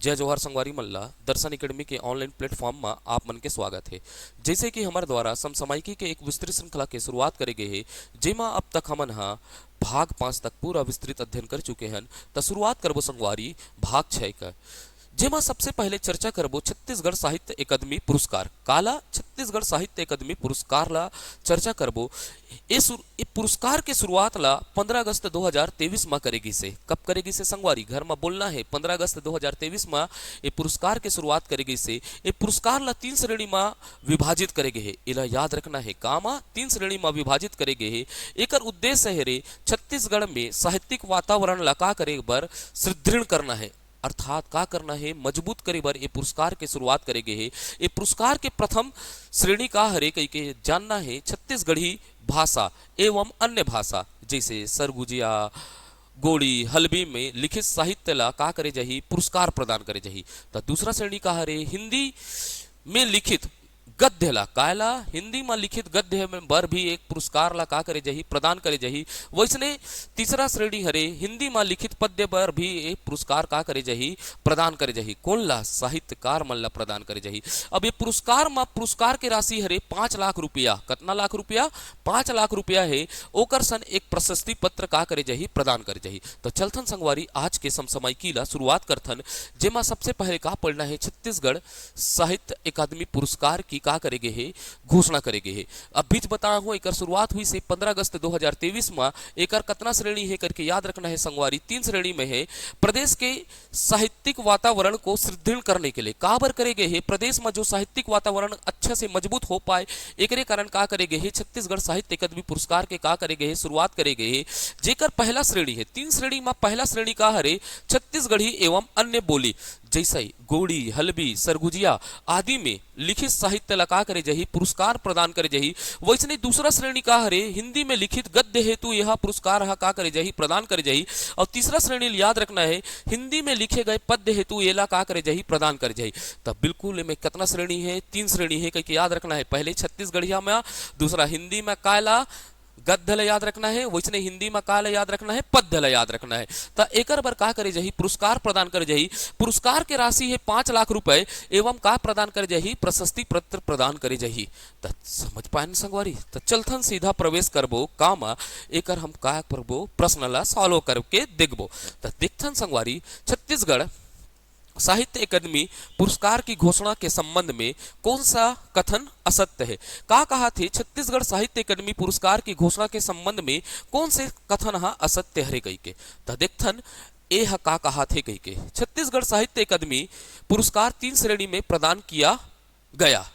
जय जवाहर संगवारी मल्ला दर्शन एकेडमी के ऑनलाइन प्लेटफॉर्म में आप मन के स्वागत है। जैसे कि हमारे द्वारा समसामयिकी के एक विस्तृत श्रृंखला के शुरुआत करे गए है, जेमा अब तक हमन हा भाग 5 तक पूरा विस्तृत अध्ययन कर चुके हैं। तो शुरुआत करबो संगवारी भाग 6 का, जेमा सबसे पहले चर्चा करबो छत्तीसगढ़ साहित्य अकादमी पुरस्कार। काला छत्तीसगढ़ साहित्य अकादमी पुरस्कार ला चर्चा करबो। ये पुरस्कार के शुरुआत ला 15 अगस्त 2023 में करेगी से। कब करेगी से संगवारी घर में बोलना है। 15 अगस्त 2023 में ये पुरस्कार के शुरुआत करेगी से। ये पुरस्कार ला 3 श्रेणी में विभाजित करेगे है। इला याद रखना है, कामा 3 श्रेणी में विभाजित करेगे है। एकर उद्देश्य है रे छत्तीसगढ़ में साहित्यिक वातावरण ला का करे बर सुदृढ़ करना है, अर्थात का करना है मजबूत करे बर ये पुरस्कार के शुरुआत करेगे है। ये पुरस्कार के प्रथम श्रेणी का हरे कई के जानना है छत्तीसगढ़ी भाषा एवं अन्य भाषा जैसे सरगुजिया गोड़ी हलबी में लिखित साहित्य ला का करे जाही पुरस्कार प्रदान करे जाही। तो दूसरा श्रेणी का हरे हिंदी में लिखित गद्य ला कायला हिंदी में लिखित गद्य में बर भी एक पुरस्कार ला का करे जाही प्रदान करे जाही। वैसने तीसरा श्रेणी हरे हिंदी में लिखित पद्य बर भी एक पुरस्कार का करे जाही प्रदान करे जाही। कौन ला साहित्यकार मन ला प्रदान करे जाही। अब ये पुरस्कार में पुरस्कार के राशि हरे 5 लाख रुपया। कितना लाख रुपया? 5 लाख रुपया है। ओकर सन एक प्रशस्ति पत्र का करे जाही प्रदान करे जाही। तो चलथन संगवारी आज के समसामयिकी ला शुरुआत करथन, जेमा सबसे पहले का पढ़ना है छत्तीसगढ़ साहित्य अकादमी पुरस्कार की का करेगे है घोषणा करेगे है। अब बीच बता हूं एकर शुरुआत हुई से 15 अगस्त 2023 में। एकर कितना श्रेणी है करके याद रखना है संगवारी, 3 श्रेणी में है। प्रदेश के साहित्यिक वातावरण को सुदृढ़ करने के लिए काबर करेगे है, प्रदेश में जो साहित्यिक वातावरण अच्छा से मजबूत हो पाए एकरे कारण का करेगे है छत्तीसगढ़ साहित्य अकादमी पुरस्कार के का करेगे है शुरुआत करेगे है। जेकर पहला श्रेणी है 3 श्रेणी में पहला श्रेणी का हरे छत्तीसगढ़ी एवं अन्य बोली जैसे गोड़ी हलबी सरगुजिया आदि में लिखित साहित्य ला का करे जाही पुरस्कार प्रदान करे जाही। वैसने दूसरा श्रेणी का हरे हिंदी में लिखित गद्य हेतु यह पुरस्कार हा का करे जाही प्रदान करे जाही। और तीसरा श्रेणी याद रखना है हिंदी में लिखे गए पद्य हेतु ये ला का करे जाही प्रदान करे जाही। तब बिल्कुल में कितना श्रेणी है? 3 श्रेणी है कह याद रखना है। पहले छत्तीसगढ़िया में, दूसरा हिंदी में कायला गद्य ला याद रखना है, वैसने हिंदी में का ला याद रखना है पद्य ला याद रखना है। तो एकर बर का करे जाही पुरस्कार प्रदान करे जाही। पुरस्कार के राशि है 5 लाख रुपए एवं का प्रदान करे जाही प्रशस्ति पत्र प्रदान करे जाही। तो समझ पाए संगवारी। तो चलथन सीधा प्रवेश करबो कामा एकर हम का करबो प्रश्न ला सॉल्व करके देखबो। तो देखथन संगवारी छत्तीसगढ़ साहित्य अकादमी पुरस्कार की घोषणा के संबंध में कौन सा कथन असत्य है। का कहा थे छत्तीसगढ़ साहित्य अकादमी पुरस्कार की घोषणा के संबंध में कौन से कथन हा असत्य हरे कही के। तो देखथन ए हा का कहा थे कही के छत्तीसगढ़ साहित्य अकादमी पुरस्कार 3 श्रेणी में प्रदान किया गया।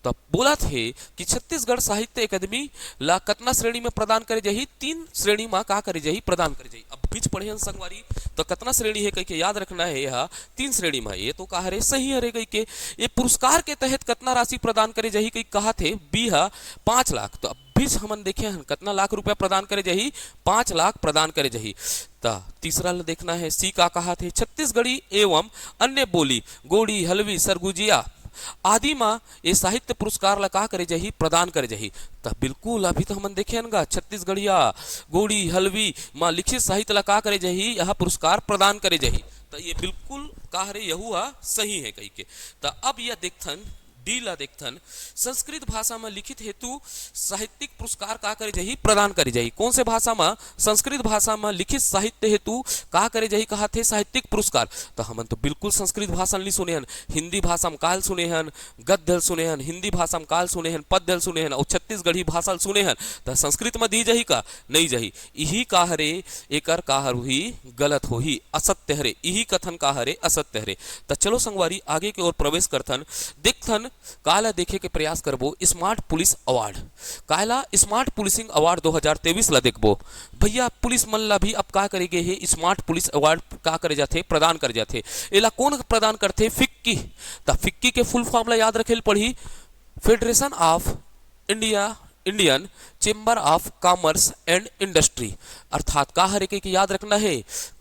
तो बोला थे कि छत्तीसगढ़ साहित्य अकादमी ला कितना श्रेणी में प्रदान करे जाही 3 श्रेणी में का करे जाही प्रदान करे जाही। अब बीच पढ़े हैं संगवारी तो कितना श्रेणी है कह के याद रखना है यह 3 श्रेणी में। ये तो कहा रे सही है रे कह के। ये पुरस्कार के तहत कितना राशि प्रदान करे जाही कही कहा थे बी हा 5 लाख। तो अब बीच हमन देखे हैं कितना लाख रुपया प्रदान करे जाही 5 लाख प्रदान करे जाही। तो तीसरा देखना है सी का कहा थे छत्तीसगढ़ी एवं अन्य बोली गोड़ी हलवी सरगुजिया आदि माँ ये साहित्य पुरस्कार ला का करे जाही प्रदान करे जाही। तो बिल्कुल अभी तो हमन देखे ना छत्तीसगढ़िया गोड़ी हलवी माँ लिखित साहित्य ला का करे जाही यह पुरस्कार प्रदान करे जाही। तो ये बिल्कुल कह रहे यहू सही है कही के। तो अब यह देखथन डी ला देखथन संस्कृत भाषा में लिखित हेतु साहित्यिक पुरस्कार का करे जाही प्रदान करे जाही। कौन से भाषा में? संस्कृत भाषा में लिखित साहित्य हेतु का करे जाही कहा थे साहित्यिक पुरस्कार। तो हमन तो बिल्कुल संस्कृत भाषा नहीं सुने हन, हिंदी भाषा में काल सुने हन, गद्य सुने हन, हिंदी भाषा में काल सुने हन, पद्य सुने हन और छत्तीसगढ़ी भाषा सुने हन। तो संस्कृत में दी जाही का नहीं जाही। यही का हरे एकर का हुई गलत हो ही असत्य हरे, यही कथन का हरे असत्य हरे। तो चलो संगवारी आगे की ओर प्रवेश करथन। देखथन काला देखे के प्रयास करबो स्मार्ट पुलिस अवार्ड। काला स्मार्ट पुलिसिंग अवार्ड 2023 ला देखबो। भैया पुलिस मन ला भी अब का करेगे है स्मार्ट पुलिस अवार्ड का करे जाथे प्रदान कर जाथे। एला कौन प्रदान करथे? फिक्की। तो फिक्की के फुल फॉर्म ला याद रखेल पढ़ी federation of Indian chamber of commerce and industry. अर्थात का हरे के याद रखना है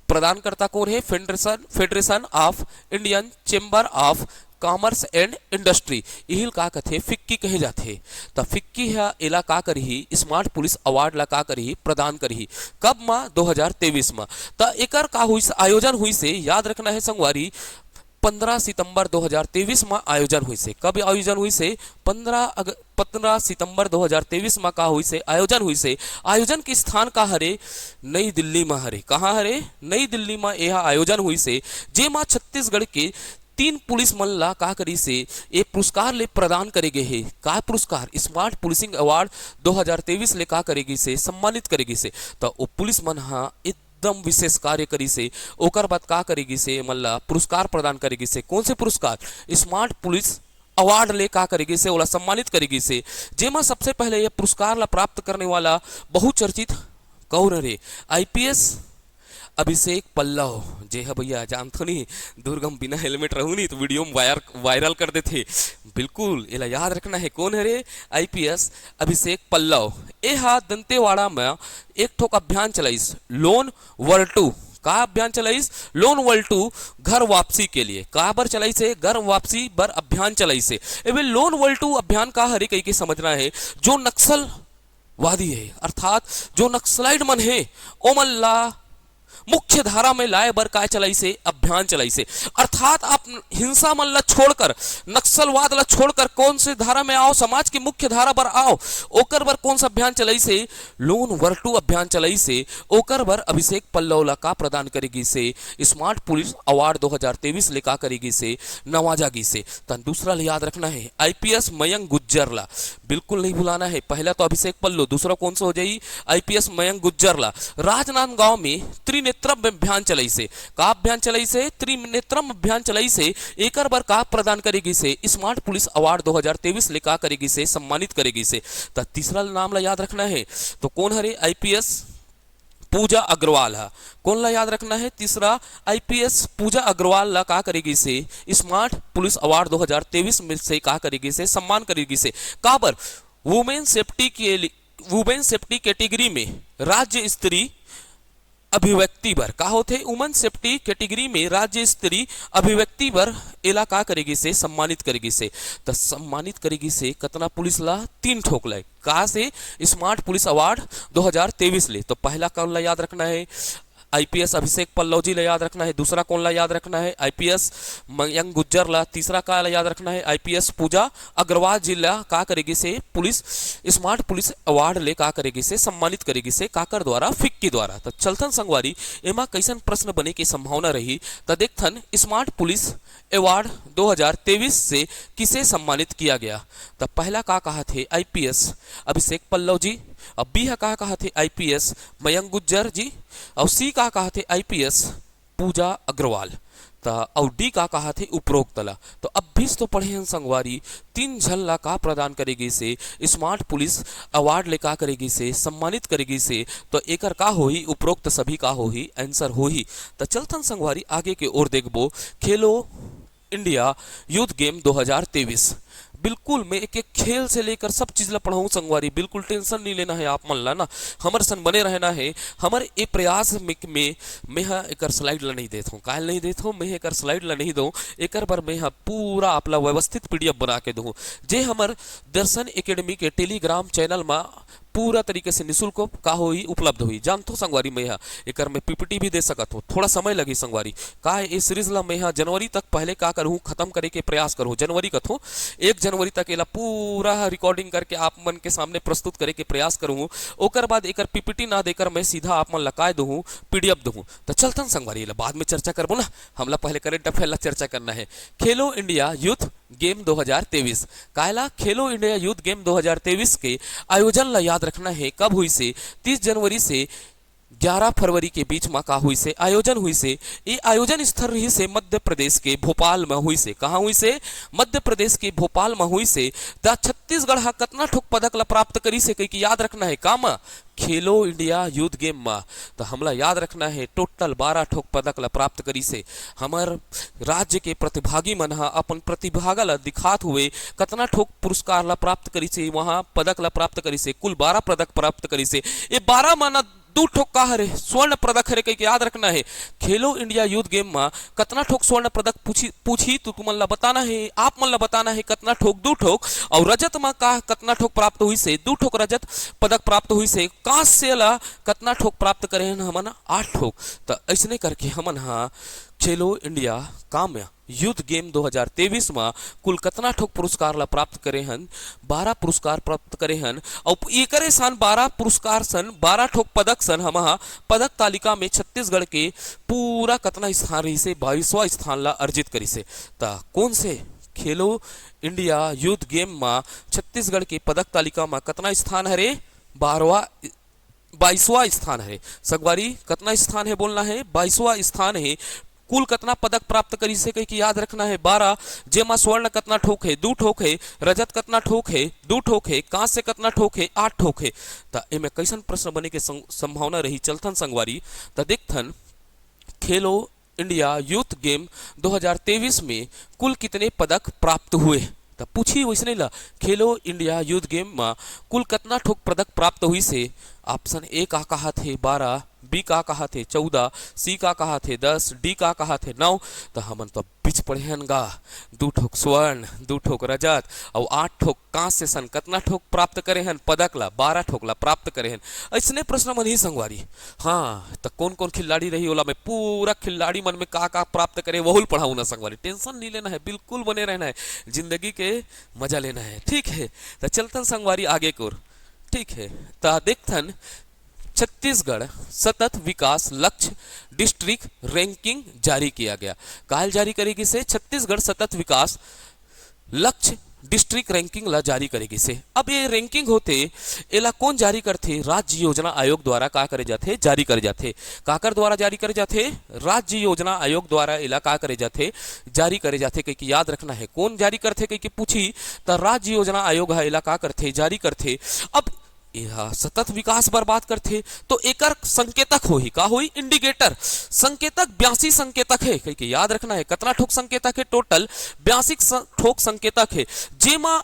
प्रदानकर्ता कौन है? Federation of Indian chamber of commerce and industry. इहिल का कथे फिक्की कहे जाते। तो फिक्की है एला का करही स्मार्ट पुलिस अवार्ड ला का करही प्रदान करही कब मा 2023 में। तो एकर का हुई आयोजन हुई से याद रखना है संगवारी 15 सितंबर 2023 में आयोजन हुई से। कब आयोजन हुई से? 15 सितंबर 2023 में का हुई से आयोजन हुई से। आयोजन के स्थान का हरे? नई दिल्ली में हरे। कहाँ हरे? नई दिल्ली में यह आयोजन हुई से, जेमा छत्तीसगढ़ के 3 पुलिस मन ला का करी से ये पुरस्कार ले प्रदान करेगे है। का पुरस्कार? स्मार्ट पुलिसिंग अवार्ड 2023 ले का करेगी से सम्मानित करेगी से। तो वो पुलिस मन हा एकदम विशेष कार्य करी से, ओकर बाद का करेगी से मल्ला पुरस्कार प्रदान करेगी से। कौन से पुरस्कार? स्मार्ट पुलिस अवार्ड ले का करेगी से, ओला सम्मानित करेगी से। जेमा सबसे पहले ये पुरस्कार ला प्राप्त करने वाला बहुचर्चित कौन रे? आईपीएस अभिषेक पल्लव। जे है भैया जानते नहीं, दुर्गम बिना हेलमेट रहू नहीं तो वीडियो में वायरल कर देते। बिल्कुल एला याद रखना है। कौन है रे? आईपीएस अभिषेक पल्लव। ए हा दंतेवाड़ा में एक ठोक अभियान चलाइस, लोन वर्ल्ड 2। का अभियान चलाइस? लोन वर्ल्ड 2 घर वापसी के लिए। का बर चलाइस है? घर वापसी बर अभियान चलाइस है। एवे लोन वर्ल्ड 2 अभियान का हरे कई के समझना है, जो नक्सलवादी है अर्थात जो नक्सलाइट मन है ओ मन ला मुख्य धारा में लाए बर काय चलाई से अभियान चलाई से। अर्थात आप हिंसा मन ला छोड़कर, नक्सलवाद ला छोड़कर कौन से धारा में आओ, समाज की मुख्य धारा पर आओ। ओकर बर कौन सा अभियान चलाई से? लोन वर्ल्ड 2 अभियान चलाई से। ओकर बर अभिषेक पल्लव ला का प्रदान करेगी से स्मार्ट पुलिस अवार्ड 2023 ले का करेगी से नवाजागी से। तन दूसरा ले याद रखना है आईपीएस मयंक गुज्जर ला, बिल्कुल नहीं भुलाना है। पहला तो अभिषेक पल्लव, दूसरा कौन सा हो जाई? आईपीएस मयंक गुज्जर ला। राजनांदगांव में त्रिनेत्रम अभियान चलाई से। का अभियान चलाई से? त्रिनेत्रम अभियान चलाई से। एकर बर का प्रदान करेगी से स्मार्ट पुलिस अवार्ड 2023 ले का करेगी से सम्मानित करेगी से। तो तीसरा नाम ला याद रखना है, तो कौन हरे? आईपीएस पूजा अग्रवाल है। कौन ला याद रखना है? तीसरा आईपीएस पूजा अग्रवाल ला का करेगी से स्मार्ट पुलिस अवार्ड 2023 में से का करेगी से सम्मान करेगी से। का बर? वुमेन सेफ्टी कैटेगरी में राज्य स्तरीय अभिव्यक्ति बर का होते? वुमेन सेफ्टी कैटेगरी में राज्य स्तरीय अभिव्यक्ति बर एला का करेगी से सम्मानित करेगी से। तो सम्मानित करेगी से कतना पुलिस ला? 3 ठोक ला। का से? स्मार्ट पुलिस अवार्ड 2023 ले। तो पहला कौन ला याद रखना है? आईपीएस अभिषेक पल्लव जी ला याद रखना है। दूसरा कौन ला याद रखना है? आईपीएस मयंक गुज्जर ला। तीसरा का ला याद रखना है? आईपीएस पूजा अग्रवाल जी ला का करेगी से पुलिस स्मार्ट पुलिस अवार्ड ले का करेगी से सम्मानित करेगी से काकर द्वारा? फिक्की द्वारा। तो चलथन संगवारी एमा कैसन प्रश्न बने की संभावना रही तो देखथन स्मार्ट पुलिस अवार्ड 2023 से किसे सम्मानित किया गया। तो पहला का कहा थे? आईपीएस अभिषेक पल्लव जी। अब बी का कहा थे? आईपीएस मयंक गुज्जर जी। और सी का कहा थे? आईपीएस पूजा अग्रवाल। और डी का कहा थे? उपरोक्त ला। तो अब भी तो पढ़े हैं संगवारी, 3 झन ला का प्रदान करेगी से स्मार्ट पुलिस अवार्ड ले का करेगी से सम्मानित करेगी से। तो एकर का होही? उपरोक्त सभी का होही आंसर होही। तो चलतन संगवारी आगे के ओर देखबो खेलो इंडिया यूथ गेम 2023। बिल्कुल मैं एक एक खेल से लेकर सब चीज ला पढ़ाऊँ संगवारी, बिल्कुल टेंशन नहीं लेना है आप मन ला ना, हमर सन बने रहना है। हमर ए प्रयास में मैं एकर स्लाइड ला नहीं देता हूँ। काल नहीं देता हूँ मैं एकर स्लाइड ला नहीं दूँ, एकर बर मैं पूरा आपला व्यवस्थित पीडीएफ बना के दूँ, जे हमर दर्शन एकेडमी के टेलीग्राम चैनल में पूरा तरीके से निःशुल्क का होई उपलब्ध हुई। जानते हो संगवारी मैं एकर में पीपीटी भी दे सकत हूँ, थोड़ा समय लगी संगवारी। का ये सीरीज ला मैं जनवरी तक पहले का करूँ खत्म करे के प्रयास करूँ। जनवरी कथूँ 1 जनवरी तक एला पूरा रिकॉर्डिंग करके आप मन के सामने प्रस्तुत करे के प्रयास करूँ। ओकर बाद एकर पीपीटी ना देकर मैं सीधा आप मन लकाय दूँ, पीडीएफ दूँ। तो चलतन संगवारी एला बाद में चर्चा करबो ना, हमला पहले करेंट अफेयर ला चर्चा करना है। खेलो इंडिया यूथ गेम 2023। कायला खेलो इंडिया यूथ गेम 2023 के आयोजन ला याद रखना है कब हुई से? 30 जनवरी से 11 फरवरी के बीच में का हुई से आयोजन हुई से। ये आयोजन स्थल रही से मध्य प्रदेश के भोपाल में हुई से। कहाँ हुई से? मध्य प्रदेश के भोपाल में हुई से। छत्तीसगढ़ हा कतना ठोक पदक ला प्राप्त करी से कई याद रखना है। काम खेलो इंडिया यूथ गेम में तो हमला याद रखना है टोटल 12 ठोक पदक ला प्राप्त करी से। हमार राज्य के प्रतिभागी मन हा अपन प्रतिभा ला दिखात हुए कतना ठोक पुरस्कार ला प्राप्त करी से, वहां पदक ला प्राप्त करी से, कुल 12 पदक प्राप्त करी से। ये 12 माना 2 ठोक का हरे स्वर्ण पदक हरे कई याद रखना है। खेलो इंडिया यूथ गेम में कतना ठोक स्वर्ण पदक पूछी तो तुम ला बताना है, आप मन ला बताना है कतना ठोक 2 ठोक। और रजत में का कतना ठोक प्राप्त हुई से? 2 ठोक रजत पदक प्राप्त हुई से। कांस्य ला कतना ठोक प्राप्त करे हमन 8 ठोक। तो ऐसने करके हमन खेलो इंडिया काम्य युद्ध गेम 2023 में कुल कतना ठोक पुरस्कार ला प्राप्त करे हन? 12 पुरस्कार प्राप्त करे हन और एकरे सन 12 पुरस्कार सन 12 ठोक पदक सन हम पदक तालिका में छत्तीसगढ़ के पूरा कतना स्थान रही से 22वां स्थान ला अर्जित करी से। ता कौन से खेलो इंडिया युद्ध गेम में छत्तीसगढ़ के पदक तालिका में कतना स्थान है रे? 22वां स्थान है। संगवारी कितना स्थान है बोलना है? 22वां स्थान है। कुल कितना पदक प्राप्त करी से कहीं की याद रखना है? 12, जेमा स्वर्ण कितना ठोक है? 2 ठोक है। रजत कितना ठोक है? 2 ठोक है। कांस्य कितना ठोक है? 8 ठोक है। तो इनमें कैसन प्रश्न बने के संभावना रही चलथन संगवारी? तो देखथन खेलो इंडिया यूथ गेम 2023 में कुल कितने पदक प्राप्त हुए? तो पूछी वैसे ला खेलो इंडिया यूथ गेम में कुल कितना ठोक पदक प्राप्त हुई से? ऑप्शन ए का कहा थे 12, बी का कहा थे 14, सी का कहा थे 10, डी का कहा थे 9। तो हमन तो बीच पढ़े हन गा 2 ठोक स्वर्ण, 2 ठोक रजत और 8 ठोक कांस्य सन कितना ठोक प्राप्त करे हन? पदक ला 12 ठोक ला प्राप्त करे हन। ऐसने प्रश्न मन ही संगवारी। हाँ तो कौन कौन खिलाड़ी रही ओला में पूरा खिलाड़ी मन में का प्राप्त करे वहुल पढ़ाऊ ना संगवारी। टेंशन नहीं लेना है, बिल्कुल बने रहना है, जिंदगी के मजा लेना है। ठीक है तो चलतन संगवारी आगे को। ठीक है तो देखथन छत्तीसगढ़ सतत विकास लक्ष्य डिस्ट्रिक्ट रैंकिंग जारी किया गया। काल जारी करेगी से छत्तीसगढ़ सतत विकास लक्ष्य डिस्ट्रिक्ट रैंकिंग ला जारी करेगी से। अब ये रैंकिंग होते एला कौन जारी करते? राज्य योजना आयोग द्वारा का करे जाते? जारी करे जाते। काकर द्वारा जारी करे जाते? राज्य योजना आयोग द्वारा एला का करे जाते? जारी करे जाते। कहीं की याद रखना है कौन जारी करते? कहीं की पूछी तो राज्य योजना आयोग है एला का करते? जारी करते। अब यह सतत विकास बर्बाद करते तो एकर संकेतक हो ही का होई? इंडिकेटर संकेतक 82 संकेतक है। कहीं के याद रखना है कितना ठोक संकेतक है? टोटल 82 ठोक संकेतक है। जेमा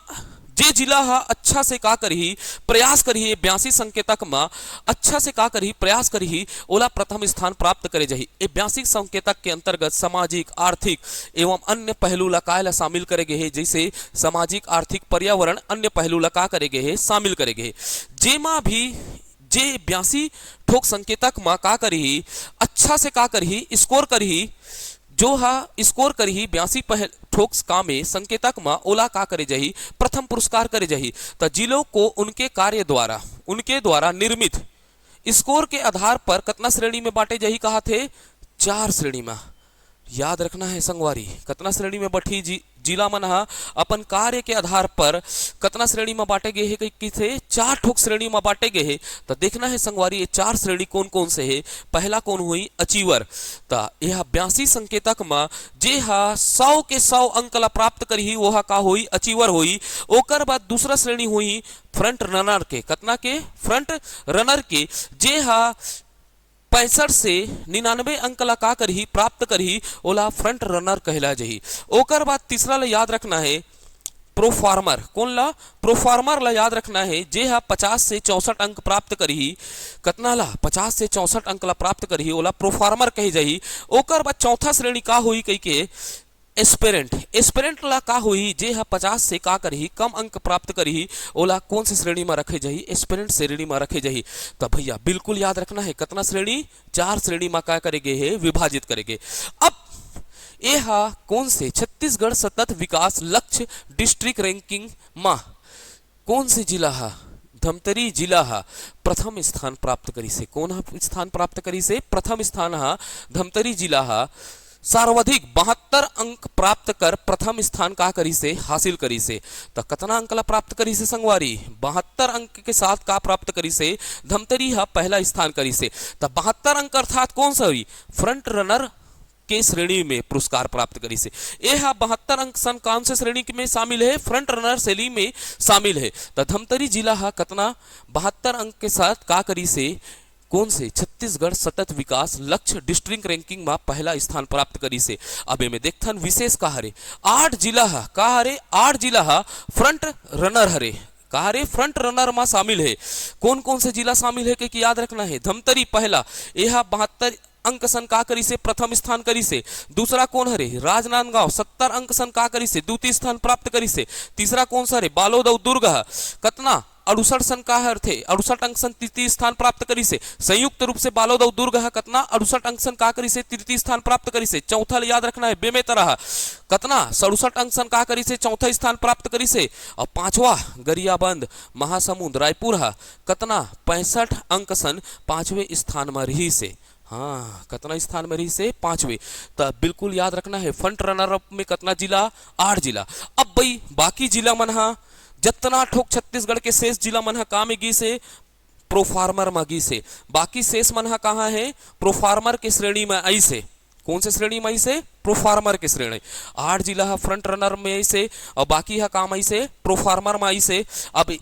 जे जिला हा अच्छा से का करही प्रयास करही 82 संकेतक में अच्छा से का करही प्रयास करही ओला प्रथम स्थान प्राप्त करे जाही। 82 संकेतक के अंतर्गत सामाजिक आर्थिक एवं अन्य पहलू ला का शामिल करे गए है, जैसे सामाजिक आर्थिक पर्यावरण अन्य पहलू ला का करे गए है शामिल करे गए। जेमा भी जे 82 ठोक संकेतक में का करही अच्छा से का करही स्कोर करही जो हा स्कोर करही 82 ठोक का में संकेतक में ओला का करे जाही प्रथम पुरस्कार करे जाही। तो जिलों को उनके कार्य द्वारा उनके द्वारा निर्मित स्कोर के आधार पर कितना श्रेणी में बांटे जाही? कहा थे 4 श्रेणी में। याद रखना है संगवारी कितना श्रेणी में बठी जिला मन हा अपन कार्य के आधार पर कितना श्रेणी में बांटे गए है? किसे 4 ठोक श्रेणी में बांटे गए है। तो देखना है संगवारी ये 4 श्रेणी कौन कौन से है? पहला कौन हुई? अचीवर। तो यह 82 संकेतक में जे हा 100 के 100 अंक ला प्राप्त करही वो का हुई? अचीवर हुई। ओकर बाद दूसरा श्रेणी हुई फ्रंट रनर के। कितना के? फ्रंट रनर के जे हा 65 से 99 अंक ला का करही प्राप्त करही ओला फ्रंट रनर कहला जाही। ओकर बाद तीसरा ला याद रखना है प्रोफार्मर। कौन ला? प्रोफार्मर ला याद रखना है जे हा 50 से 64 अंक प्राप्त करही। कितना ला? 50 से 64 अंक ला प्राप्त करही ओला प्रोफार्मर कही जाही। ओकर बाद चौथा श्रेणी का हुई? कही के एस्पिरेंट। एस्पिरेंट ला का हुई? जे हा 50 से का करही कम अंक प्राप्त करही ओला कौन से श्रेणी में रखे जाही? एस्पिरेंट श्रेणी में रखे जाही। तो भैया बिल्कुल याद रखना है कितना श्रेणी? 4 श्रेणी में का करेंगे है? विभाजित करेंगे। अब ये हा कौन से छत्तीसगढ़ सतत विकास लक्ष्य डिस्ट्रिक्ट रैंकिंग में कौन से जिला हा? धमतरी जिला हा प्रथम स्थान प्राप्त करी से। कौन हा स्थान प्राप्त करी से? प्रथम स्थान हा धमतरी जिला हा सर्वाधिक 72 अंक प्राप्त कर प्रथम स्थान का करी से हासिल करी से। तो कितना अंक ला प्राप्त करी से संगवारी? 72 अंक के साथ का प्राप्त करी से धमतरी हा पहला स्थान करी से। तो 72 अंक अर्थात कौन सा हुई? फ्रंट रनर के श्रेणी में पुरस्कार प्राप्त करी से। यह 72 अंक सन कौन से श्रेणी में शामिल है? फ्रंट रनर श्रेणी में शामिल है। तो धमतरी जिला हा कितना 72 अंक के साथ का करी से कौन से छत्तीसगढ़ सतत विकास लक्ष्य डिस्ट्रिक्ट रैंकिंग में पहला स्थान प्राप्त करी से। अब में देखथन विशेष का हरे 8 जिला हा का हरे 8 जिला हा फ्रंट रनर हरे का हरे फ्रंट रनर में शामिल है। कौन कौन से जिला शामिल है कि याद रखना है? धमतरी पहला यह 72 अंक सन का करी से प्रथम स्थान करी से। दूसरा कौन हरे? राजनांदगांव 70 अंक सन का करी से द्वितीय स्थान प्राप्त करी से। तीसरा कौन सा हरे? बालोद और दुर्ग कितना 68 सन का अर्थ है 68 अंक सन तृतीय स्थान प्राप्त करी से। संयुक्त रूप से बालोद और दुर्ग कतना 68 अंक सन का करी से तृतीय स्थान प्राप्त करी से। चौथा याद रखना है बेमे तरह कतना 67 अंक सन का करी से चौथा स्थान प्राप्त करी से। और पांचवा गरियाबंद महासमुंद रायपुर कतना 65 अंक सन पांचवें स्थान में रही से। हाँ कतना स्थान में रही से पांचवे। तो बिल्कुल याद रखना है फ्रंट रनर अप में कतना जिला 8 जिला। अब भाई बाकी जिला मन जतना ठोक छत्तीसगढ़ के शेष जिला मन का में गी से प्रोफार्मर में गी से। बाकी शेष मन कहाँ है प्रोफार्मर के श्रेणी में आई से। कौन से श्रेणी में आई से प्रोफार्मर के श्रेणी। 8 जिला फ्रंट रनर में आई से और बाकी काम आई से प्रोफार्मर में आई से। अब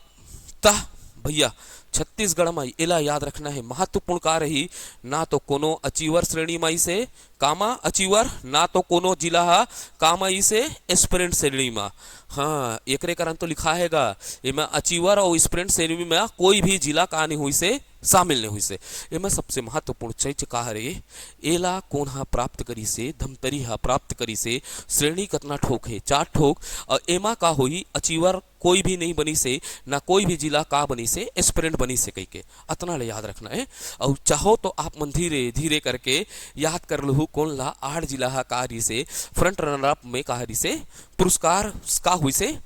तह भैया छत्तीसगढ़ में एला याद रखना है महत्वपूर्ण का रही ना तो कोनो अचीवर श्रेणी में से कामा अचीवर ना तो कोनो जिला कामा से स्प्रिंट श्रेणी में। हाँ एक कारण तो लिखा हैगा इमें अचीवर और स्प्रिंट श्रेणी में कोई भी जिला का नहीं हुई से शामिल नहीं हुई से। इमें सबसे महत्वपूर्ण चीज का रे एला कौन प्राप्त करी से धमतरी प्राप्त करी से। श्रेणी कतना ठोक है 4 ठोक और एमा का हुई अचीवर कोई भी नहीं बनी से ना कोई भी जिला का बनी से स्प्रिंट बनी से कही के अतना ले याद रखना है। और चाहो तो आप मन धीरे धीरे करके याद कर लू कौन ला 8 जिला का रही से फ्रंट रनर अप में का रही से पुरस्कार का हुई से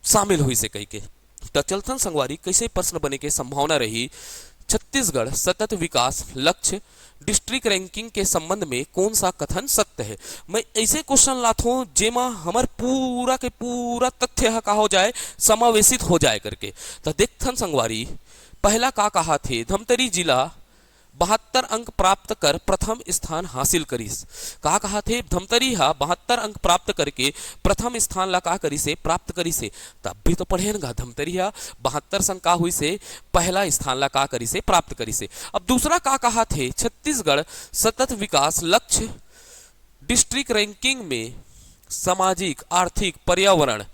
शामिल हुई से कही के। तो चलतन संगवारी कैसे प्रश्न बने के संभावना रही। छत्तीसगढ़ सतत विकास लक्ष्य डिस्ट्रिक्ट रैंकिंग के संबंध में कौन सा कथन सत्य है। मैं ऐसे क्वेश्चन लाता हूं जेमा हमार पूरा के पूरा तथ्य का हो जाए समावेशित हो जाए करके। तो देखथन संगवारी पहला का कहा थे धमतरी जिला 72 अंक प्राप्त कर प्रथम स्थान हासिल करीस। का कहा थे धमतरी 72 अंक प्राप्त करके प्रथम स्थान ला का करी से प्राप्त करी से। तब भी तो पढ़ेगा धमतरी 72 अंक का हुई से पहला स्थान ला का करी से प्राप्त करी से। अब दूसरा का कहा थे छत्तीसगढ़ सतत विकास लक्ष्य डिस्ट्रिक्ट रैंकिंग में सामाजिक आर्थिक पर्यावरण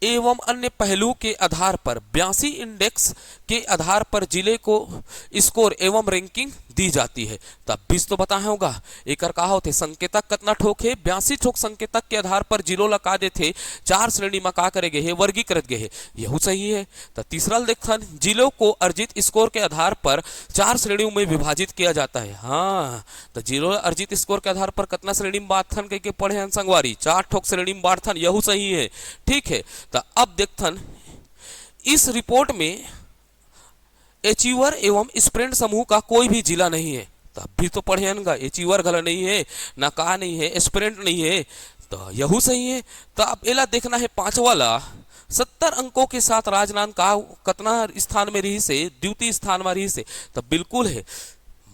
एवं अन्य पहलू के आधार पर 82 इंडेक्स के आधार पर जिले को स्कोर एवं रैंकिंग दी जाती है। तब 20 तो बताया होगा एक का होते संकेतक कितना ठोक है 82 ठोक संकेतक के आधार पर जिलों लगा देते 4 श्रेणी में का करे गए है वर्गीकृत गए है यह सही है। तो तीसरा देखन जिलों को अर्जित स्कोर के आधार पर 4 श्रेणियों में विभाजित किया जाता है। हाँ तो जिलों अर्जित स्कोर के आधार पर कितना श्रेणी में बांटथन कह के पढ़े संगवारी 4 ठोक श्रेणी में बांटथन यह सही है ठीक है। तो अब देखथन इस रिपोर्ट में एचीवर एवं स्प्रिंट समूह का कोई भी जिला नहीं है। तब भी तो पढ़ेगा एचीवर गला नहीं है ना का नहीं है स्प्रिंट नहीं है तो यह सही है। तो अब एला देखना है 5 वाला 70 अंकों के साथ राजनांद का कितना स्थान में रही से द्वितीय स्थान में रही से। तब बिल्कुल है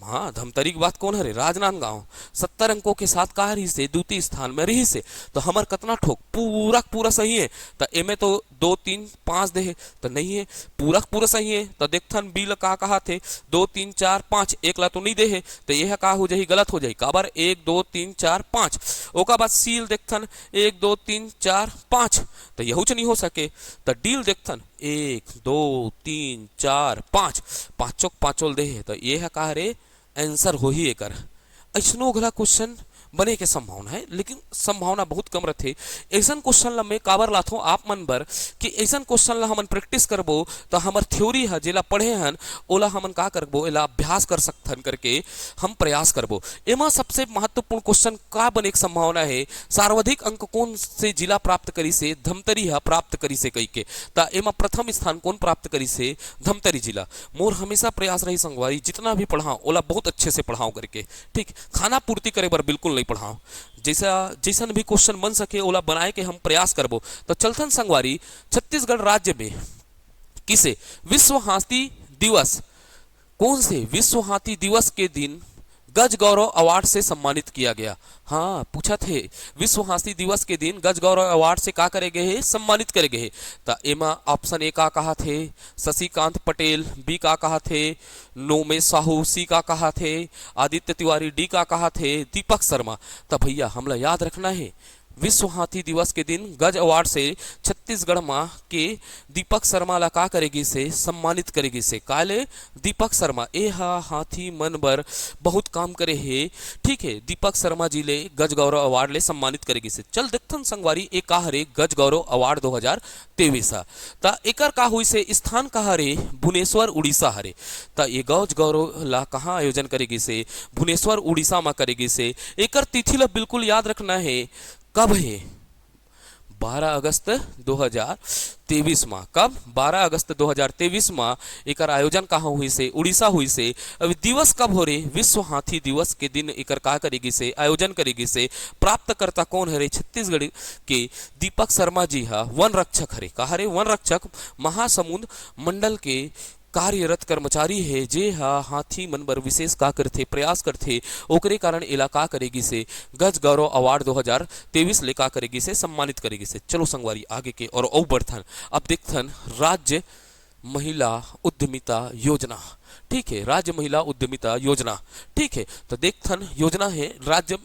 हाँ धमतरी की बात कौन है रे राजनांदगांव 70 अंकों के साथ का रही से द्वितीय स्थान में रही से। तो हमार कितना ठोक पूरा पूरा सही है। तो एमे तो 2 3 5 दे है तो नहीं है पूरा सही है। तो देखथन बी का कहा थे 2 3 4 5 एक ला तो नहीं दे है तो यह का हो जाए गलत हो जाए काबर 1 2 3 4 5 ओका बाद सील देखथन 1 2 3 4 5 तो यहू नहीं हो सके। तो डील देखथन 1 2 3 4 5 पांचों पांचों दे है तो यह का रे आंसर हो ही एक ऐसनो अगला क्वेश्चन बने के संभावना है लेकिन संभावना बहुत कम रहते। ऐसा क्वेश्चन ला मैं काबर लाथो आप मन बर कि ऐसा क्वेश्चन ला हमन प्रैक्टिस करबो तो हमर थ्योरी है जेला पढ़े हन ओला हमन का करबो एला अभ्यास कर सकथन करके हम प्रयास करबो। एमा सबसे महत्वपूर्ण क्वेश्चन का बने के संभावना है सर्वाधिक अंक कौन से जिला प्राप्त करी से धमतरी प्राप्त करी से कही के। ता एमा प्रथम स्थान कौन प्राप्त करी से धमतरी जिला। मोर हमेशा प्रयास रही संगवारी जितना भी पढ़ाओ ओला बहुत अच्छे से पढ़ाओ करके ठीक खाना पूर्ति करे बर बिल्कुल नहीं पढ़ाओ जैसन भी क्वेश्चन बन सके ओला बनाए के हम प्रयास करबो। तो चलथन संगवारी छत्तीसगढ़ राज्य में किसे विश्व हाथी दिवस कौन से विश्व हाथी दिवस के दिन गज गौरव अवार्ड से सम्मानित किया गया। हाँ पूछा थे विश्व हाथी दिवस के दिन गज गौरव अवार्ड से का करे गए है सम्मानित करे गए है। तो एमा ऑप्शन ए का कहा थे शशिकांत पटेल बी का कहा थे नोमे साहू सी का कहा थे आदित्य तिवारी डी का कहा थे दीपक शर्मा। तो भैया हमला याद रखना है विश्व हाथी दिवस के दिन गज अवार्ड से छत्तीसगढ़ माँ के दीपक शर्मा ला का करेगी से सम्मानित करेगी से काले दीपक शर्मा ए हाथी मन बर बहुत काम करे हे, ठीक है। दीपक शर्मा जी ले गज गौरव अवार्ड ले सम्मानित करेगी से। चल देखथन संगवारी ए का हरे गज गौरव अवार्ड 2023 ता एकर का हुई से स्थान का हरे भुवनेश्वर उड़ीसा हरे। ता ये गज गौरव ला कहाँ आयोजन करेगी से भुवनेश्वर उड़ीसा में करेगी से। एकर तिथि ला बिल्कुल याद रखना है, कब है 12 अगस्त 2023 में। कब 12 अगस्त 2023 में एकर आयोजन कहाँ हुई से उड़ीसा हुई से। अब दिवस कब हो रहे विश्व हाथी दिवस के दिन एकर का करेगी से आयोजन करेगी से। प्राप्तकर्ता कौन है रे छत्तीसगढ़ के दीपक शर्मा जी हा वन रक्षक हरे। कहा रे वन रक्षक महासमुंद मंडल के कार्यरत कर्मचारी है जे हाथी मन बर विशेष का करथे प्रयास करथे, ओकरे कारण इलाका करेगी से गज गौरव अवार्ड 2023 ले का करेगी से सम्मानित करेगी से। चलो संगवारी आगे के और बढ़थन। अब देखथन राज्य महिला उद्यमिता योजना, ठीक है। राज्य महिला उद्यमिता योजना, ठीक है। तो देखथन योजना है राज्य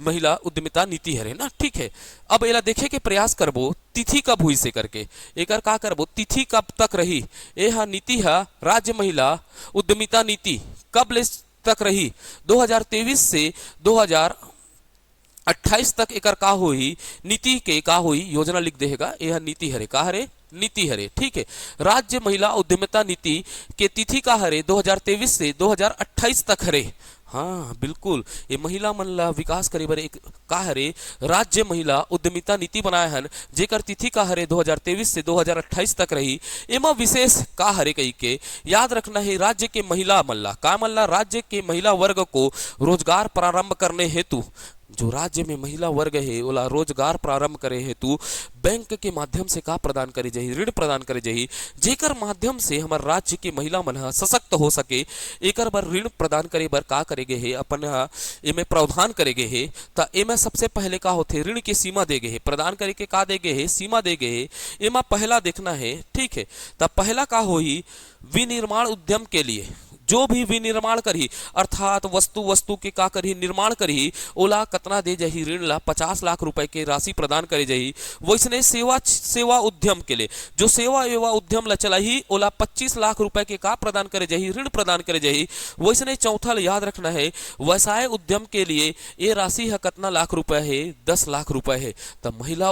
महिला उद्यमिता नीति है ना, ठीक है। अब एला देखे के प्रयास करबो तिथि कब हुई से करके एकर का करबो तिथि कब तक रही। यह नीति है राज्य महिला उद्यमिता नीति कब ले तक रही 2023 से 2028 तक एकर का हुई नीति के का हुई योजना लिख देगा। यह नीति हरे का हरे नीति हरे, ठीक है। राज्य महिला उद्यमिता नीति के तिथि का हरे 2023 से 2028 तक हरे। हाँ बिल्कुल, ये महिला मन ला विकास करे बर एक का हरे राज्य महिला उद्यमिता नीति बनाए हन जेकर तिथि का हरे 2023 से 2028 तक रही। एमा विशेष का हरे कही के याद रखना है राज्य के महिला मन ला का मन ला राज्य के महिला वर्ग को रोजगार प्रारंभ करने हेतु जो राज्य में महिला वर्ग है ओला रोजगार प्रारंभ करे हेतु बैंक के माध्यम से का प्रदान करे जाही ऋण प्रदान करे जाही जेकर माध्यम से हमार राज्य की महिला मन सशक्त हो सके। एकर बर ऋण प्रदान करे बर का करेगे है अपन एमे प्रावधान करेगे है। ता एमे सबसे पहले का होथे ऋण की सीमा देगे है प्रदान करे के का देगे है सीमा देगे है। एमा पहला देखना है, ठीक है। तब पहला का होई विनिर्माण उद्यम के लिए जो भी विनिर्माण करी अर्थात वस्तु के का करी निर्माण करी ओला कतना दे जाही ऋण ला 50 लाख रुपए के राशि प्रदान करे जाही। वैसने सेवा उद्यम के लिए जो सेवा एवं उद्यम ला चलाही ओला 25 लाख रुपए के का प्रदान करे जाही ऋण प्रदान करे जाही। वैसने चौथा याद रखना है व्यवसाय उद्यम के लिए ये राशि है कतना लाख रुपए है 10 लाख रुपए है। तब महिला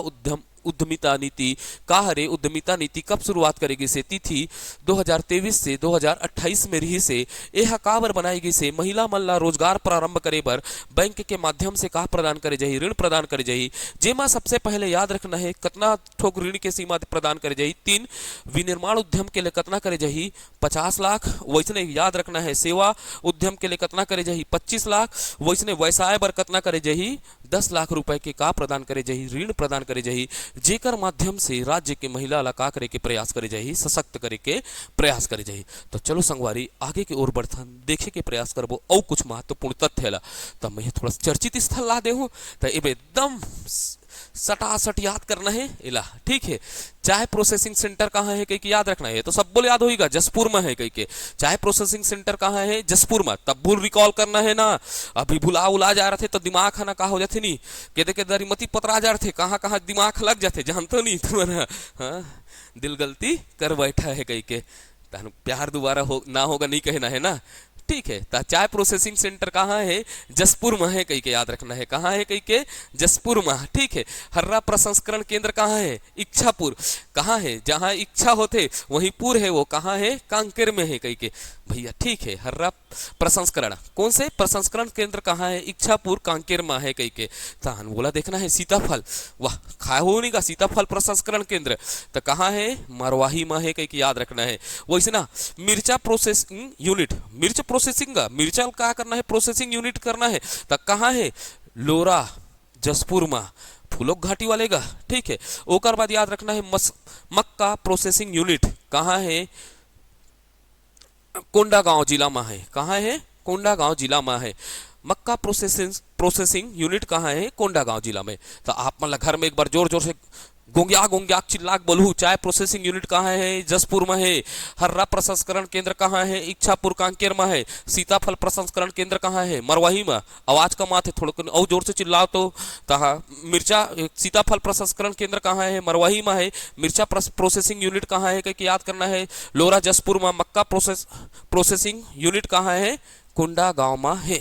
उद्यमिता नीति का हरे उद्यमिता नीति कब शुरुआत करेगी से तिथि 2023 से 2028 में रही से। यह काबर बनाएगी से महिला मन ला रोजगार प्रारंभ करे बर बैंक के माध्यम से का प्रदान करे जाही ऋण प्रदान करे जाही। जेमा सबसे पहले याद रखना है कतना ठोक ऋण के सीमा प्रदान करे जाही 3 विनिर्माण उद्यम के लिए कतना करे जाही 50 लाख। वैसने याद रखना है सेवा उद्यम के लिए कतना करे जाही 25 लाख। वैसने व्यवसाय बर कतना करे जाही 10 लाख रुपए के का प्रदान करे जाही ऋण प्रदान करे जाही जेकर माध्यम से राज्य के महिला ला का करे के प्रयास करे जाही सशक्त करे के प्रयास करे जाही। तो चलो संगवारी आगे की ओर बढ़थन देखे के प्रयास करबो और कुछ महत्वपूर्ण तथ्य ला। तब मैं थोड़ा चर्चित स्थल ला दे हूँ तो ये एकदम सटासट याद करना है इला, ठीक है। चाय प्रोसेसिंग सेंटर कहाँ है कहीं याद रखना है तो सब बोल याद होगा जसपुर में है कहीं के चाय प्रोसेसिंग सेंटर कहाँ है जसपुर में। तब भूल रिकॉल करना है ना, अभी उला जा रहे थे तो दिमाग है ना कहा हो जाते नहीं के दरिमती पतरा जा रहे थे कहाँ कहाँ दिमाग लग जाते जानते नहीं तुम्हारा। हाँ दिल गलती कर बैठा है कहीं के प्यार दोबारा हो ना होगा नहीं कहना है ना, ठीक है। तो चाय प्रोसेसिंग सेंटर कहाँ है जसपुर में है कहीं के याद रखना है कहाँ है कहीं के जसपुर में, ठीक है। हर्रा प्रसंस्करण केंद्र कहाँ है इच्छापुर कहाँ है जहाँ इच्छा होते वहीं पुर है वो कहाँ है कांकेर में है कहीं के भैया, ठीक है। हर्रा प्रसंस्करण कौन से प्रसंस्करण केंद्र कहाँ है इच्छापुर कांकेर में है कहीं के। तान बोला देखना है सीताफल वाह खाया हो नहीं का सीताफल प्रसंस्करण केंद्र तो कहाँ है मरवाही में है कहीं के याद रखना है। वैसे ना मिर्चा प्रोसेसिंग यूनिट मिर्च प्रोसेसिंग मिर्चा का करना है प्रोसेसिंग यूनिट करना है तो कहाँ है लोरा जसपुर में फूलोक घाटी वाले का, ठीक है। ओकर बाद याद रखना है मक्का प्रोसेसिंग यूनिट कहाँ है कोंडागांव जिला में है कहाँ है कोंडागांव जिला में है। मक्का प्रोसेसिंग यूनिट कहाँ है कोंडागांव जिला में। तो आप मतलब घर में एक बार जोर जोर से गोंग्या गोंग्या चिल्लाक बोलू। चाय प्रोसेसिंग यूनिट कहाँ है? जसपुर में है। हर्रा प्रसंस्करण केंद्र कहाँ है? इच्छापुर कांकेर में है। सीताफल प्रसंस्करण केंद्र कहाँ है? मरवाही में। आवाज कम आते, थोड़ा और जोर से चिल्लाओ तो। कहा मिर्चा सीताफल प्रसंस्करण केंद्र कहाँ है? मरवाही में है। मिर्चा प्रोसेसिंग यूनिट कहाँ है? कि याद करना है। लोरा जसपुर में। मक्का प्रोसेसिंग यूनिट कहाँ है? कुंडा गांव में है।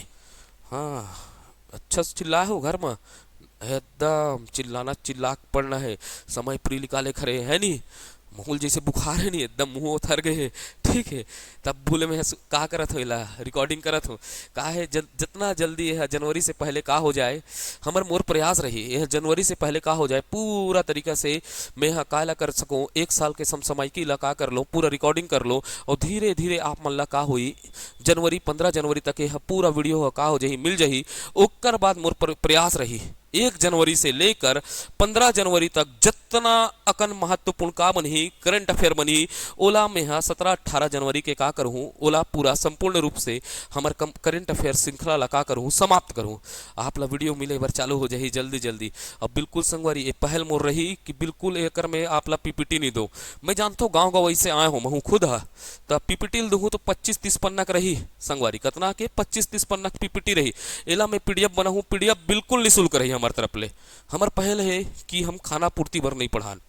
हाँ, अच्छा से चिल्लाए हो घर में, एकदम चिल्लाना चिल्ला पड़ना है। समय प्री निकाले खड़े है नी, माहौल जैसे बुखार है नी, एकदम मुंह उथर गए है। ठीक है, तब बोले मैं का करत हो, इला रिकॉर्डिंग करत हो। का है जितना जल्दी यह जनवरी से पहले का हो जाए, हमर मोर प्रयास रही यह जनवरी से पहले का हो जाए पूरा तरीका से मैं यहाँ कायला कर सकूँ। एक साल के समसमायिकी ला का कर लो, पूरा रिकॉर्डिंग कर लो, और धीरे धीरे आप मन ला का हुई जनवरी 15 जनवरी तक यह पूरा वीडियो का हो जाही, मिल जाही। ओकर बाद मोर प्रयास रही 1 जनवरी से लेकर 15 जनवरी तक जितना अकन महत्वपूर्ण का बनी, करंट अफेयर बनी, ओला में यहाँ 17-18 जनवरी के का करूँ, ओला पूरा संपूर्ण रूप से हमार करंट अफेयर श्रृंखला ला का करूँ, समाप्त करूँ। आप ला वीडियो मिले बार चालू हो जाही जल्दी जल्दी। अब बिल्कुल संगवारी ये पहल मोर रही कि बिल्कुल एकर में आप ला पीपीटी नहीं दो। मैं जानता हूँ गाँव गाँव ऐसे आए हूँ, मैं खुद है, तो पीपीटी दूँ तो 25-30 पन्ना का रही संगवारी, कतना के 25-30 पन्ना की पीपीटी रही। एला मैं पीडीएफ बनाऊँ, पीडीएफ बिल्कुल निःशुल्क रही हमारे तरफ ले। हमार पहल है कि हम खाना पूर्ति भर नहीं पढ़ान,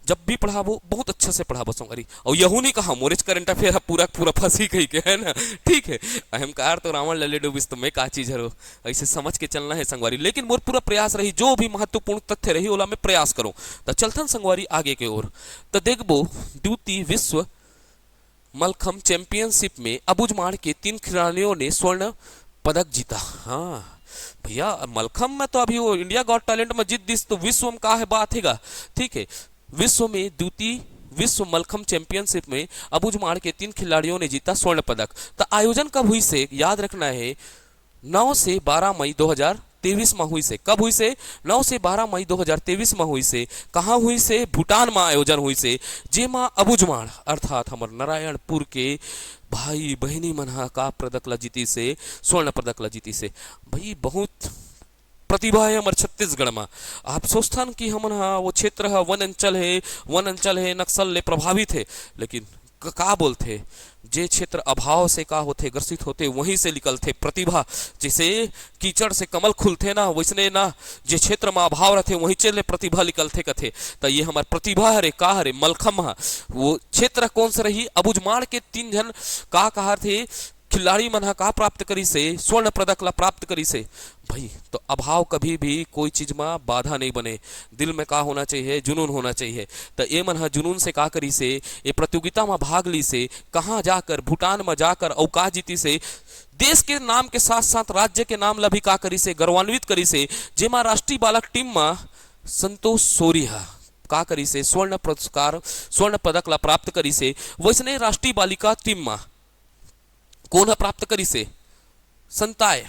जब भी पढ़ाबो बहुत अच्छा से पढ़ाबो संगवारी। और यहू नहीं कहा मोरेज करंट अफेयर पूरा पूरा फंसी कही के, है ना। ठीक है, अहमकार तो रावण लले डूबिस तो मैं का चीज हरो, ऐसे समझ के चलना है संगवारी। लेकिन मोर पूरा प्रयास रही जो भी महत्वपूर्ण तथ्य रही ओला में प्रयास करो। तो चलथन संगवारी आगे के ओर, तो देखबो द्वितीय विश्व मलखम चैंपियनशिप में अबुझमाड़ के 3 खिलाड़ियों ने स्वर्ण पदक जीता। हाँ भैया, मलखम में तो अभी वो इंडिया गॉट टैलेंट में जीत दिस, तो विश्व में का है बात हैगा। ठीक है, विश्व में द्वितीय विश्व मलखम चैंपियनशिप में अबुझमाड़ के 3 खिलाड़ियों ने जीता स्वर्ण पदक। तो आयोजन कब हुई से याद रखना है, 9 से 12 मई 2023 में हुई से। कब हुई से? 9 से 12 मई 2023 में हुई से। कहाँ हुई से? भूटान में आयोजन हुई से, जेमा अबुझमाड़ अर्थात हमर नारायणपुर के भाई बहनी मनहा का पदक ला जीती से, स्वर्ण पदक ला जीती से। भाई बहुत प्रतिभा है हमारे छत्तीसगढ़ में। आप सोचथन कि हमन हाँ वो क्षेत्र है वन अंचल है नक्सल ले प्रभावित है, लेकिन का बोलते जे क्षेत्र अभाव से का होते ग्रसित होते वहीं से निकलते प्रतिभा। जैसे कीचड़ से कमल खुलते ना, वैसने ना जे क्षेत्र में अभाव रहते वहीं चले प्रतिभा निकलते कथे। तो ये हमार प्रतिभा हरे का हरे मलखम हा। वो क्षेत्र कौन सा रही? अबुझमाड़ के 3 जन का कहा थे खिलाड़ी मन का प्राप्त करी से, स्वर्ण पदक ला प्राप्त करी से। भाई तो अभाव कभी भी कोई चीज में बाधा नहीं बने, दिल में का होना चाहिए? जुनून होना चाहिए। तो ये मन जुनून से का करी से, ये प्रतियोगिता में भाग ली से, कहाँ जाकर भूटान में जाकर अवकाश जीती से, देश के नाम के साथ साथ राज्य के नाम ला भी का करी से, गौरवान्वित करी से। जेमा राष्ट्रीय बालक टीम में संतोष सोरिया का करी से स्वर्ण पुरस्कार स्वर्ण पदक ला प्राप्त करी से। वैसने राष्ट्रीय बालिका टीम में कौन प्राप्त करी से? संताय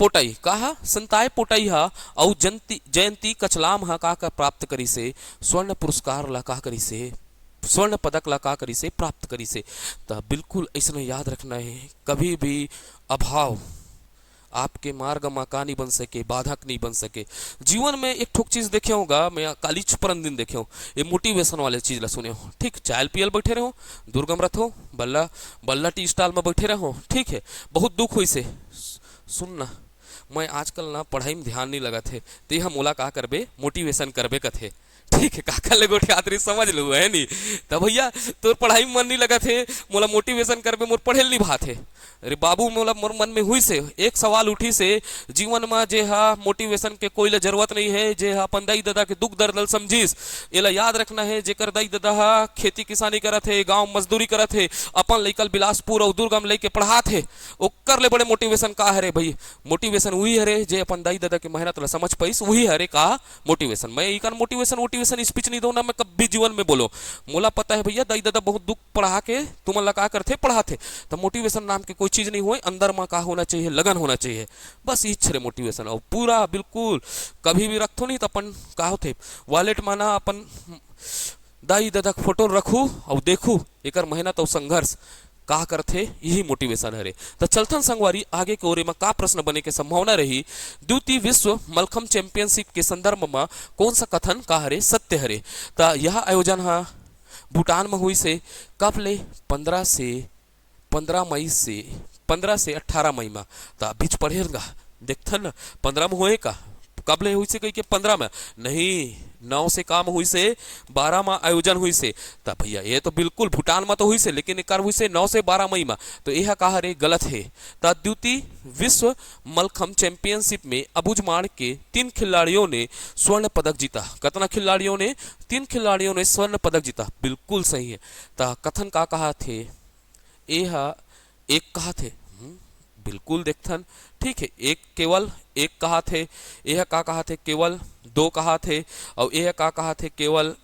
पोटाई कहा संताय पोटाई हा और जयंती कचलाम हा का प्राप्त करी से स्वर्ण पुरस्कार ला का करी से, स्वर्ण पदक ला का करी से प्राप्त करी से। तो बिल्कुल ऐसा याद रखना है, कभी भी अभाव आपके मार्ग में का नहीं बन सके, बाधक नहीं बन सके। जीवन में एक ठोक चीज देखे होगा, मैं काली छुपरन दिन देखे हो, ये मोटिवेशन वाले चीज ला सुने हो। ठीक, चाय पियल बैठे रहो, दुर्गम रथो बल्ला बल्ला टी स्टॉल में बैठे रहो। ठीक है, बहुत दुख हुई से सुनना। मैं आजकल ना पढ़ाई में ध्यान नहीं लगा थे, तो हम मोला का करबे मोटिवेशन करबे कथे। ठीक है, काका ले गोटे आदमी समझ लो है नी। तब भैया तोर पढ़ाई में मन नहीं लगा थे, मोला मोटिवेशन करबे, मोर पढ़े नहीं भा थे। अरे बाबू मोला मोर मन में हुई से एक सवाल उठी से, जीवन में जे हा मोटिवेशन के कोई ला जरूरत नहीं है, जे हा अपन दाई दादा के दुख दर्द समझिस। एला याद रखना है, जेकर दाई दादा हा खेती किसानी करत है, गांव मजदूरी करत है, अपन लइकल बिलासपुर और दुर्गम लेके पढ़ात है, ओकर ले बड़े मोटिवेशन का हरे भाई? मोटिवेशन वही हरे जे अपन दाई दादा के मेहनत ला समझ पाइस, वही हरे का मोटिवेशन। मैं इकन मोटिवेशन स्पीच नहीं दो ना, मैं कभी जीवन में बोलो। मोला पता है भैया दाई दादा बहुत दुख पढ़ा के तुम ला का करते पढ़ाते, तो मोटिवेशन नाम की कोई चीज नहीं हुए, अंदर में का होना चाहिए? लगन होना चाहिए, बस इच्छे मोटिवेशन। और पूरा बिल्कुल कभी भी रखो नहीं तो अपन का होते वॉलेट में ना अपन दाई दादा फोटो रखू और देखू एकर मेहनत और संघर्ष का करथे यही मोटिवेशन हरे। तो चलथन संगवारी आगे के ओरे में का प्रश्न बने के संभावना रही। द्वितीय विश्व मलखम चैंपियनशिप के संदर्भ में कौन सा कथन का हरे सत्य हरे। तो यह आयोजन हा भूटान में हुई से कब ले 15 से 18 मई में। तो बीच पढ़ेगा देखथन ना 15 में होए का कब ले हुई से कही के 15 में नहीं 9 से काम हुई से 12 में आयोजन हुई से। तब भैया ये तो बिल्कुल भूटान में तो हुई से लेकिन एक हुई से 9 से 12 मई में। तो यह कहा रे गलत है। तो द्वितीय विश्व मलखम चैंपियनशिप में अबुझमाड़ के 3 खिलाड़ियों ने स्वर्ण पदक जीता। कितना खिलाड़ियों ने 3 खिलाड़ियों ने स्वर्ण पदक जीता बिल्कुल सही है। तो कथन का कहा थे यह एक कहा थे बिल्कुल देखथन ठीक है। एक केवल एक कहा थे यह का कहा थे केवल 2 कहा थे और यह का कहा थे केवल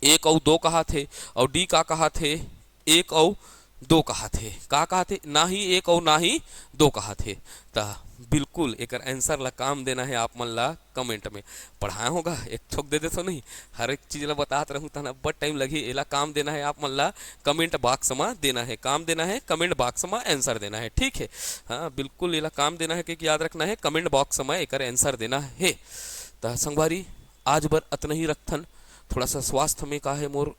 1 और 2 कहा थे और डी का कहा थे 1 और 2 कहा थे का कहा थे ना ही 1 और ना ही 2 कहा थे। तो बिल्कुल एक आंसर ला काम देना है आप मन ला कमेंट में पढ़ाया होगा एक ठोक दे दे तो नहीं हर एक चीज ला बताते रहूँ तना बट टाइम लगी एला काम देना है आप मन ला कमेंट बॉक्स में देना है काम देना है कमेंट बॉक्स में आंसर देना है ठीक है। हाँ बिल्कुल एला काम देना है कि याद रखना है कमेंट बॉक्स में एक आंसर देना है। तो संगवारी आज बर अतना ही रखथन थोड़ा सा स्वास्थ्य में का है मोर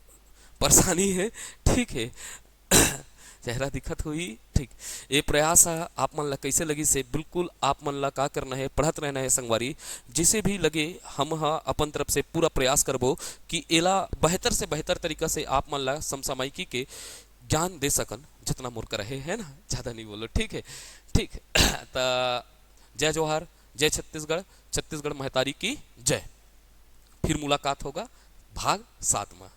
परेशानी है ठीक है चेहरा दिखत हुई ठीक। ये प्रयास आप मन ला कैसे लगी से बिल्कुल आप मन ला का करना है पढ़त रहना है संगवारी जिसे भी लगे हम अपन तरफ से पूरा प्रयास करबो कि एला बेहतर से बेहतर तरीका से आप मन ला समसामयिकी के ज्ञान दे सकन जितना मोर कर रहे है ना ज़्यादा नहीं बोलो ठीक है ठीक। तो जय जोहार जय छत्तीसगढ़ छत्तीसगढ़ महतारी की जय। फिर मुलाकात होगा भाग 7 में।